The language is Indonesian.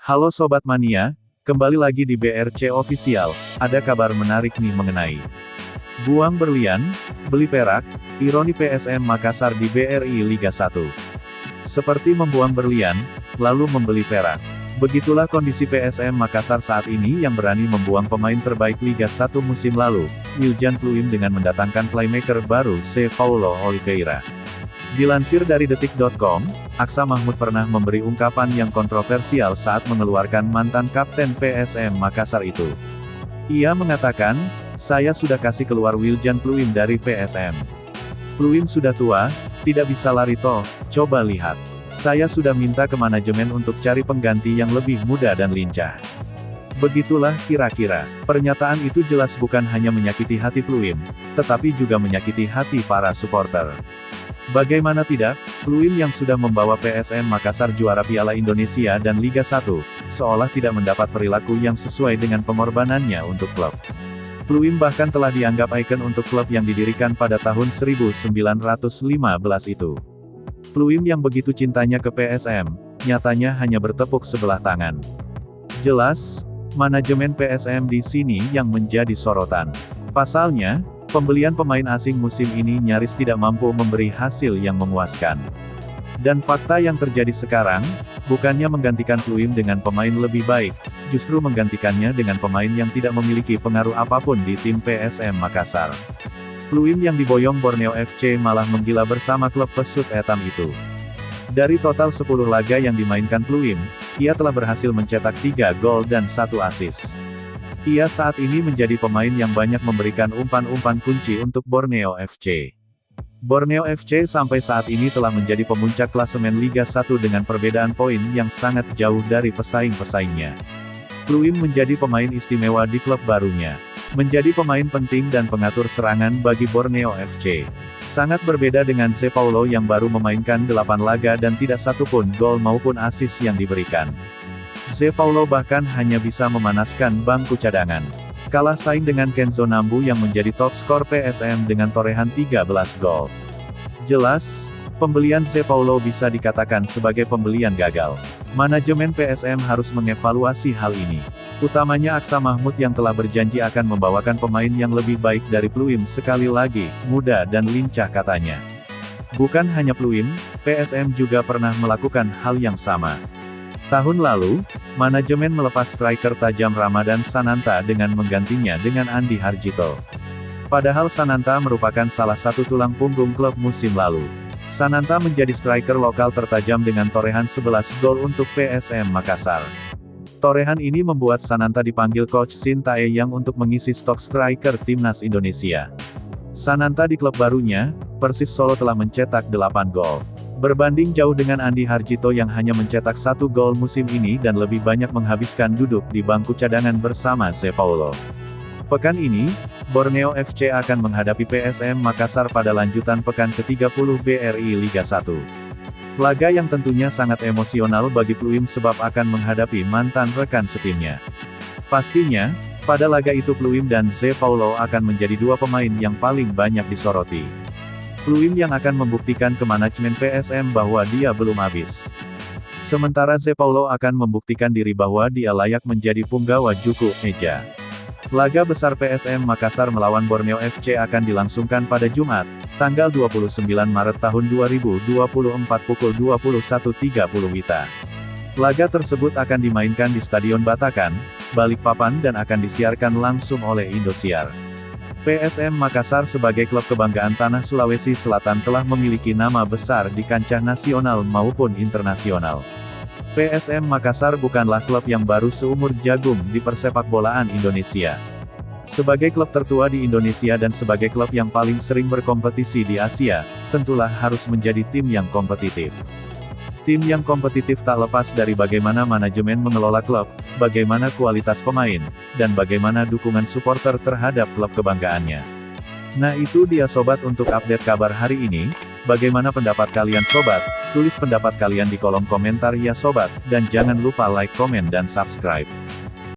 Halo Sobat Mania, kembali lagi di BRC Official, ada kabar menarik nih mengenai buang berlian, beli perak, ironi PSM Makassar di BRI Liga 1. Seperti membuang berlian, lalu membeli perak. Begitulah kondisi PSM Makassar saat ini yang berani membuang pemain terbaik Liga 1 musim lalu, Wiljan Pluim dengan mendatangkan playmaker baru Zé Paulo Oliveira. Dilansir dari detik.com, Aksa Mahmud pernah memberi ungkapan yang kontroversial saat mengeluarkan mantan kapten PSM Makassar itu. Ia mengatakan, "Saya sudah kasih keluar Wiljan Pluim dari PSM. Pluim sudah tua, tidak bisa lari toh, coba lihat. Saya sudah minta ke manajemen untuk cari pengganti yang lebih muda dan lincah." Begitulah kira-kira. Pernyataan itu jelas bukan hanya menyakiti hati Pluim, tetapi juga menyakiti hati para supporter. Bagaimana tidak, Pluim yang sudah membawa PSM Makassar juara Piala Indonesia dan Liga 1, seolah tidak mendapat perilaku yang sesuai dengan pengorbanannya untuk klub. Pluim bahkan telah dianggap ikon untuk klub yang didirikan pada tahun 1915 itu. Pluim yang begitu cintanya ke PSM, nyatanya hanya bertepuk sebelah tangan. Jelas, manajemen PSM di sini yang menjadi sorotan. Pasalnya, pembelian pemain asing musim ini nyaris tidak mampu memberi hasil yang memuaskan. Dan fakta yang terjadi sekarang, bukannya menggantikan Pluim dengan pemain lebih baik, justru menggantikannya dengan pemain yang tidak memiliki pengaruh apapun di tim PSM Makassar. Pluim yang diboyong Borneo FC malah menggila bersama klub pesut etam itu. Dari total 10 laga yang dimainkan Pluim, ia telah berhasil mencetak 3 gol dan 1 assist. Ia saat ini menjadi pemain yang banyak memberikan umpan-umpan kunci untuk Borneo FC. Borneo FC sampai saat ini telah menjadi pemuncak klasemen Liga 1 dengan perbedaan poin yang sangat jauh dari pesaing-pesaingnya. Pluim menjadi pemain istimewa di klub barunya. Menjadi pemain penting dan pengatur serangan bagi Borneo FC. Sangat berbeda dengan Zé Paulo yang baru memainkan 8 laga dan tidak satupun gol maupun assist yang diberikan. Zé Paulo bahkan hanya bisa memanaskan bangku cadangan. Kalah saing dengan Kenzo Nambu yang menjadi top skor PSM dengan torehan 13 gol. Jelas, pembelian Zé Paulo bisa dikatakan sebagai pembelian gagal. Manajemen PSM harus mengevaluasi hal ini. Utamanya Aksa Mahmud yang telah berjanji akan membawakan pemain yang lebih baik dari Pluim sekali lagi, muda dan lincah katanya. Bukan hanya Pluim, PSM juga pernah melakukan hal yang sama. Tahun lalu, manajemen melepas striker tajam Ramadan Sananta dengan menggantinya dengan Andi Harjito. Padahal Sananta merupakan salah satu tulang punggung klub musim lalu. Sananta menjadi striker lokal tertajam dengan torehan 11 gol untuk PSM Makassar. Torehan ini membuat Sananta dipanggil Coach Shin Tae-yang untuk mengisi stok striker timnas Indonesia. Sananta di klub barunya, Persis Solo telah mencetak 8 gol. Berbanding jauh dengan Andi Harjito yang hanya mencetak 1 gol musim ini dan lebih banyak menghabiskan duduk di bangku cadangan bersama Zé Paulo. Pekan ini, Borneo FC akan menghadapi PSM Makassar pada lanjutan pekan ke-30 BRI Liga 1. Laga yang tentunya sangat emosional bagi Pluim sebab akan menghadapi mantan rekan setimnya. Pastinya, pada laga itu Pluim dan Zé Paulo akan menjadi dua pemain yang paling banyak disoroti. Pluim yang akan membuktikan ke manajemen PSM bahwa dia belum habis. Sementara Zé Paulo akan membuktikan diri bahwa dia layak menjadi punggawa Juku Eja. Laga besar PSM Makassar melawan Borneo FC akan dilangsungkan pada Jumat, tanggal 29 Maret tahun 2024 pukul 21.30 WITA. Laga tersebut akan dimainkan di Stadion Batakan, Balikpapan dan akan disiarkan langsung oleh Indosiar. PSM Makassar sebagai klub kebanggaan tanah Sulawesi Selatan telah memiliki nama besar di kancah nasional maupun internasional. PSM Makassar bukanlah klub yang baru seumur jagung di persepakbolaan Indonesia. Sebagai klub tertua di Indonesia dan sebagai klub yang paling sering berkompetisi di Asia, tentulah harus menjadi tim yang kompetitif. Tim yang kompetitif tak lepas dari bagaimana manajemen mengelola klub, bagaimana kualitas pemain, dan bagaimana dukungan supporter terhadap klub kebanggaannya. Nah itu dia sobat untuk update kabar hari ini. Bagaimana pendapat kalian sobat? Tulis pendapat kalian di kolom komentar ya sobat, dan jangan lupa like, komen dan subscribe.